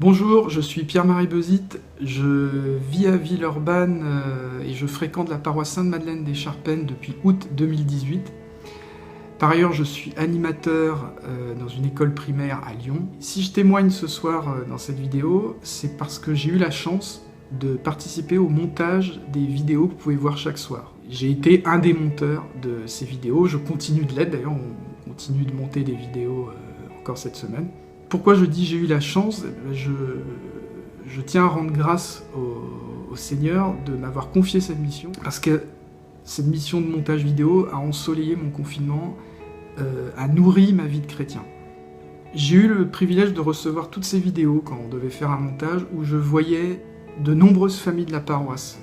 Bonjour, je suis Pierre-Marie Bezit, je vis à Villeurbanne et je fréquente la paroisse Sainte-Madeleine des Charpennes depuis août 2018. Par ailleurs, je suis animateur dans une école primaire à Lyon. Si je témoigne ce soir dans cette vidéo, c'est parce que j'ai eu la chance de participer au montage des vidéos que vous pouvez voir chaque soir. J'ai été un des monteurs de ces vidéos, je continue de l'être, d'ailleurs on continue de monter des vidéos encore cette semaine. Pourquoi je dis j'ai eu la chance? Je tiens à rendre grâce au Seigneur de m'avoir confié cette mission, parce que cette mission de montage vidéo a ensoleillé mon confinement, a nourri ma vie de chrétien. J'ai eu le privilège de recevoir toutes ces vidéos quand on devait faire un montage où je voyais de nombreuses familles de la paroisse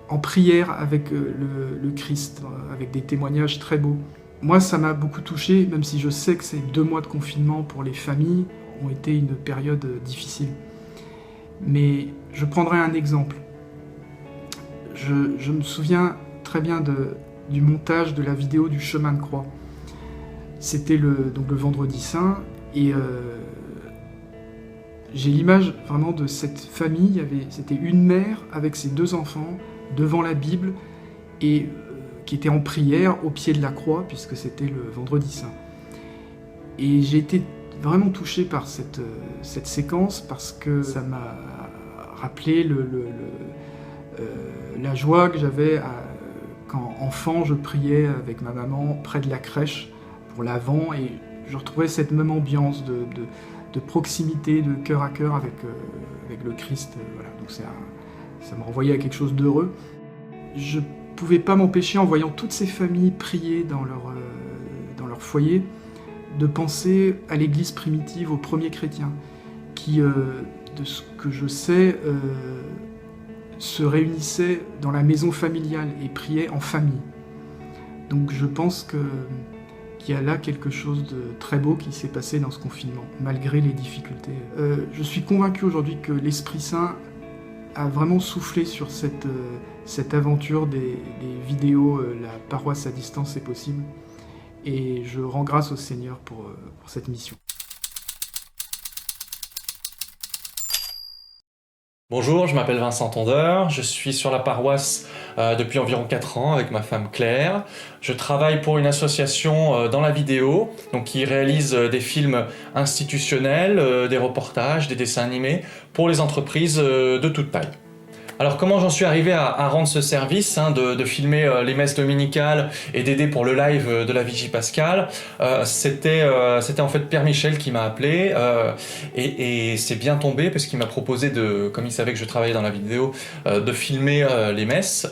en prière avec le Christ, avec des témoignages très beaux. Moi, ça m'a beaucoup touché, même si je sais que ces 2 mois de confinement pour les familles ont été une période difficile. Mais je prendrai un exemple. Je me souviens très bien du montage de la vidéo du chemin de croix. C'était donc le vendredi saint, et j'ai l'image vraiment de cette famille. C'était une mère avec ses 2 enfants devant la Bible, et qui était en prière au pied de la croix, puisque c'était le vendredi saint. Et j'ai été vraiment touché par cette séquence, parce que ça m'a rappelé la joie que j'avais quand enfant je priais avec ma maman près de la crèche pour l'Avent, et je retrouvais cette même ambiance de proximité, de cœur à cœur avec le Christ. Voilà. Donc ça me renvoyait à quelque chose d'heureux. Je pouvais pas m'empêcher, en voyant toutes ces familles prier dans leur foyer, de penser à l'église primitive, aux premiers chrétiens, qui, de ce que je sais, se réunissaient dans la maison familiale et priaient en famille. Donc je pense qu'il y a là quelque chose de très beau qui s'est passé dans ce confinement, malgré les difficultés. Je suis convaincu aujourd'hui que l'Esprit Saint a vraiment soufflé sur cette aventure des vidéos. La paroisse à distance est possible, et je rends grâce au Seigneur pour cette mission. Bonjour, je m'appelle Vincent Tondeur, je suis sur la paroisse depuis environ 4 ans avec ma femme Claire. Je travaille pour une association dans la vidéo, donc qui réalise des films institutionnels, des reportages, des dessins animés pour les entreprises de toute taille. Alors comment j'en suis arrivé à rendre ce service, de filmer les messes dominicales et d'aider pour le live de la Vigie Pascale? C'était en fait Père Michel qui m'a appelé, et c'est bien tombé parce qu'il m'a proposé, comme il savait que je travaillais dans la vidéo, de filmer les messes.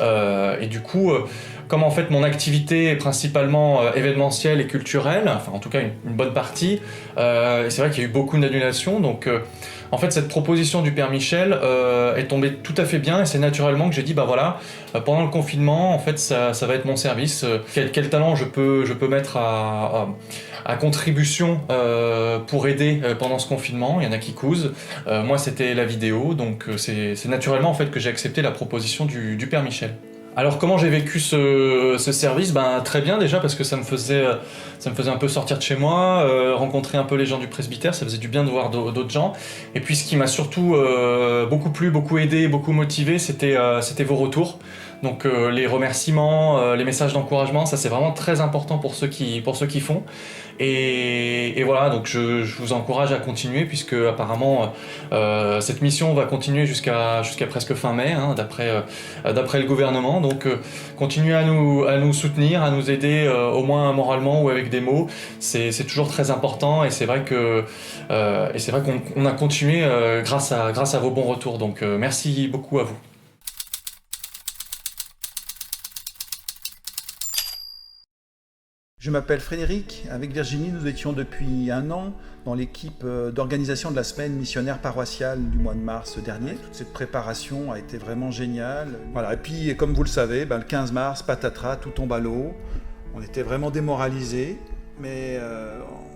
Et du coup, comme en fait mon activité est principalement événementielle et culturelle, enfin en tout cas une bonne partie, et c'est vrai qu'il y a eu beaucoup d'annulations, donc en fait, cette proposition du Père Michel est tombée tout à fait bien, et c'est naturellement que j'ai dit, bah voilà, pendant le confinement, en fait, ça va être mon service. Quel talent je peux mettre à contribution pour aider pendant ce confinement? Il y en a qui cousent. Moi, c'était la vidéo, donc c'est naturellement en fait que j'ai accepté la proposition du Père Michel. Alors comment j'ai vécu ce service? Ben très bien déjà, parce que ça me faisait un peu sortir de chez moi, rencontrer un peu les gens du presbytère, ça faisait du bien de voir d'autres gens. Et puis ce qui m'a surtout beaucoup plu, beaucoup aidé, beaucoup motivé, c'était vos retours. Donc les remerciements, les messages d'encouragement, ça c'est vraiment très important pour ceux qui font. Et voilà, donc je vous encourage à continuer, puisque apparemment cette mission va continuer jusqu'à presque fin mai, d'après le gouvernement. Donc continuez à nous soutenir, à nous aider, au moins moralement ou avec des mots. C'est toujours très important, et c'est vrai qu'on a continué grâce à vos bons retours. Donc merci beaucoup à vous. Je m'appelle Frédéric, avec Virginie nous étions depuis 1 an dans l'équipe d'organisation de la semaine missionnaire paroissiale du mois de mars dernier. Toute cette préparation a été vraiment géniale. Voilà. Et puis comme vous le savez, le 15 mars, patatras, tout tombe à l'eau. On était vraiment démoralisés, mais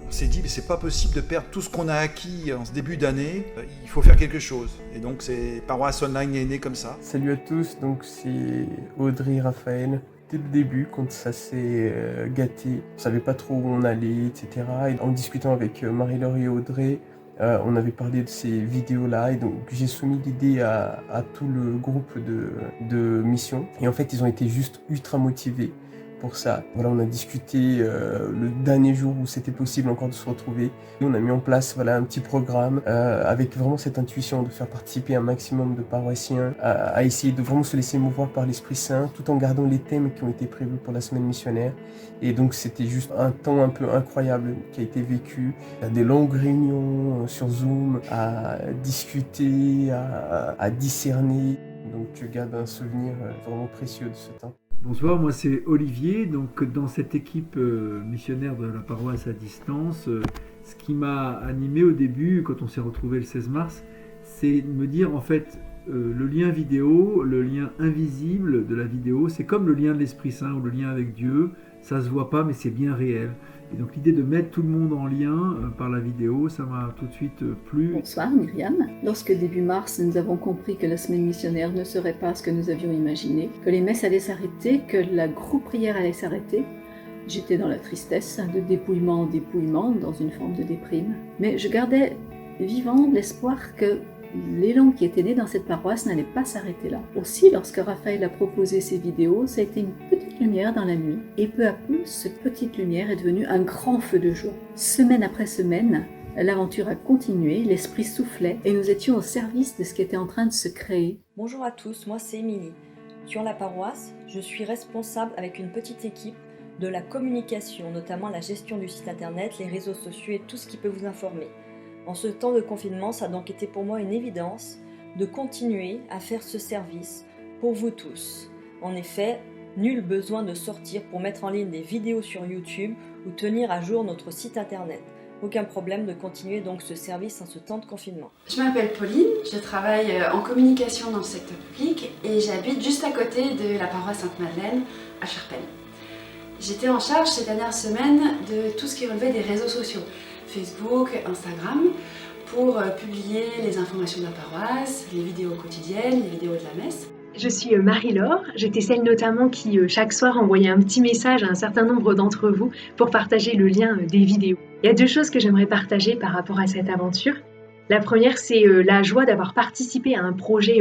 on s'est dit mais c'est pas possible de perdre tout ce qu'on a acquis en ce début d'année, il faut faire quelque chose. Et donc c'est Paroisse Online est né comme ça. Salut à tous, donc c'est Audrey Raphaël. Dès le début, quand ça s'est gâté, on savait pas trop où on allait, etc. Et en discutant avec Marie-Laure et Audrey, On avait parlé de ces vidéos-là et donc j'ai soumis l'idée à tout le groupe de mission. Et en fait, ils ont été juste ultra motivés pour ça. Voilà, on a discuté le dernier jour où c'était possible encore de se retrouver. Et on a mis en place un petit programme avec vraiment cette intuition de faire participer un maximum de paroissiens à essayer de vraiment se laisser mouvoir par l'Esprit Saint tout en gardant les thèmes qui ont été prévus pour la semaine missionnaire. Et donc c'était juste un temps un peu incroyable qui a été vécu. Il y a des longues réunions sur Zoom à discuter, à discerner. Donc je garde un souvenir vraiment précieux de ce temps. Bonsoir, moi c'est Olivier. Donc dans cette équipe missionnaire de la paroisse à distance, ce qui m'a animé au début, quand on s'est retrouvé le 16 mars, c'est de me dire en fait le lien vidéo, le lien invisible de la vidéo, c'est comme le lien de l'Esprit Saint ou le lien avec Dieu, ça se voit pas mais c'est bien réel. Et donc l'idée de mettre tout le monde en lien par la vidéo, ça m'a tout de suite plu. Bonsoir Myriam. Lorsque début mars, nous avons compris que la semaine missionnaire ne serait pas ce que nous avions imaginé, que les messes allaient s'arrêter, que la groupe prière allait s'arrêter, j'étais dans la tristesse, de dépouillement en dépouillement, dans une forme de déprime. Mais je gardais vivant l'espoir que l'élan qui était né dans cette paroisse n'allait pas s'arrêter là. Aussi, lorsque Raphaël a proposé ces vidéos, ça a été une petite lumière dans la nuit. Et peu à peu, cette petite lumière est devenue un grand feu de joie. Semaine après semaine, l'aventure a continué, l'esprit soufflait et nous étions au service de ce qui était en train de se créer. Bonjour à tous, moi c'est Émilie. Sur la paroisse, je suis responsable avec une petite équipe de la communication, notamment la gestion du site internet, les réseaux sociaux et tout ce qui peut vous informer. En ce temps de confinement, ça a donc été pour moi une évidence de continuer à faire ce service pour vous tous. En effet, nul besoin de sortir pour mettre en ligne des vidéos sur YouTube ou tenir à jour notre site internet. Aucun problème de continuer donc ce service en ce temps de confinement. Je m'appelle Pauline, je travaille en communication dans le secteur public et j'habite juste à côté de la paroisse Sainte-Madeleine à Charpennes. J'étais en charge ces dernières semaines de tout ce qui relevait des réseaux sociaux. Facebook, Instagram, pour publier les informations de la paroisse, les vidéos quotidiennes, les vidéos de la messe. Je suis Marie-Laure, j'étais celle notamment qui chaque soir envoyait un petit message à un certain nombre d'entre vous pour partager le lien des vidéos. Il y a deux choses que j'aimerais partager par rapport à cette aventure. La première, c'est la joie d'avoir participé à un projet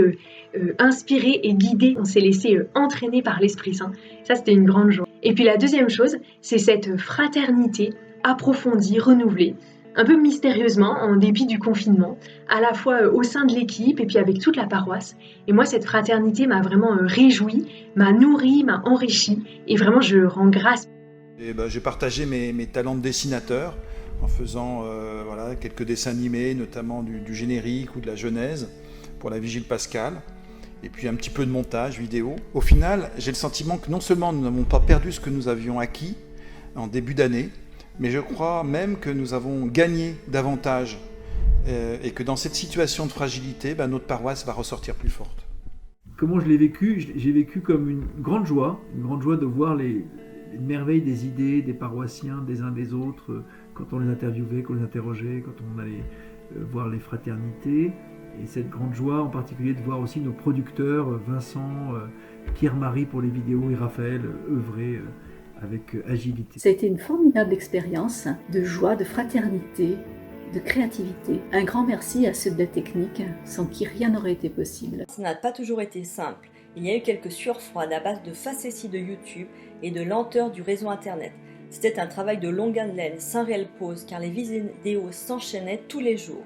inspiré et guidé. On s'est laissé entraîner par l'Esprit Saint. Ça, c'était une grande joie. Et puis la deuxième chose, c'est cette fraternité approfondie, renouvelée, un peu mystérieusement, en dépit du confinement, à la fois au sein de l'équipe et puis avec toute la paroisse. Et moi, cette fraternité m'a vraiment réjoui, m'a nourri, m'a enrichi, et vraiment, je rends grâce. J'ai partagé mes talents de dessinateur en faisant quelques dessins animés, notamment du générique ou de la Genèse pour la Vigile pascale, et puis un petit peu de montage vidéo. Au final, j'ai le sentiment que non seulement nous n'avons pas perdu ce que nous avions acquis en début d'année, mais je crois même que nous avons gagné davantage et que dans cette situation de fragilité, notre paroisse va ressortir plus forte. Comment je l'ai vécu? J'ai vécu comme une grande joie de voir les merveilles des idées des paroissiens, des uns des autres, quand on les interviewait, qu'on les interrogeait, quand on allait voir les fraternités. Et cette grande joie en particulier de voir aussi nos producteurs, Vincent, Pierre-Marie pour les vidéos et Raphaël, œuvrer avec agilité. Ça a été une formidable expérience de joie, de fraternité, de créativité. Un grand merci à ceux de la technique, sans qui rien n'aurait été possible. Ça n'a pas toujours été simple. Il y a eu quelques sueurs froides à base de facéties de YouTube et de lenteur du réseau internet. C'était un travail de longue haleine, sans réelle pause, car les vidéos s'enchaînaient tous les jours.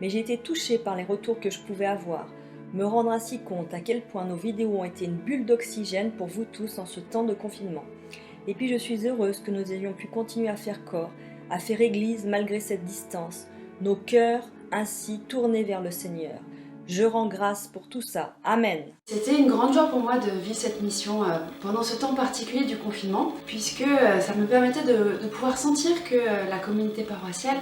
Mais j'ai été touchée par les retours que je pouvais avoir, me rendre ainsi compte à quel point nos vidéos ont été une bulle d'oxygène pour vous tous en ce temps de confinement. Et puis je suis heureuse que nous ayons pu continuer à faire corps, à faire église malgré cette distance, nos cœurs ainsi tournés vers le Seigneur. Je rends grâce pour tout ça. Amen. C'était une grande joie pour moi de vivre cette mission pendant ce temps particulier du confinement, puisque ça me permettait de pouvoir sentir que la communauté paroissiale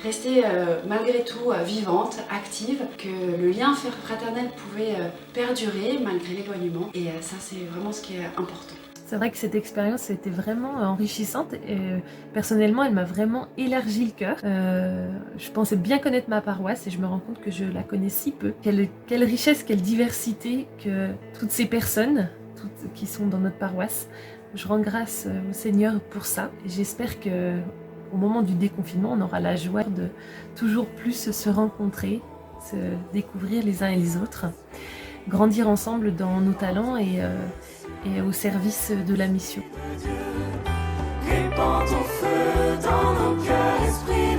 restait malgré tout vivante, active, que le lien fraternel pouvait perdurer malgré l'éloignement. Et ça, c'est vraiment ce qui est important. C'est vrai que cette expérience était vraiment enrichissante et personnellement elle m'a vraiment élargi le cœur. Je pensais bien connaître ma paroisse et je me rends compte que je la connais si peu. Quelle richesse, quelle diversité que toutes ces personnes qui sont dans notre paroisse. Je rends grâce au Seigneur pour ça et j'espère que au moment du déconfinement, on aura la joie de toujours plus se rencontrer, se découvrir les uns et les autres, grandir ensemble dans nos talents et au service de la mission. Répand ton feu dans nos cœurs, esprit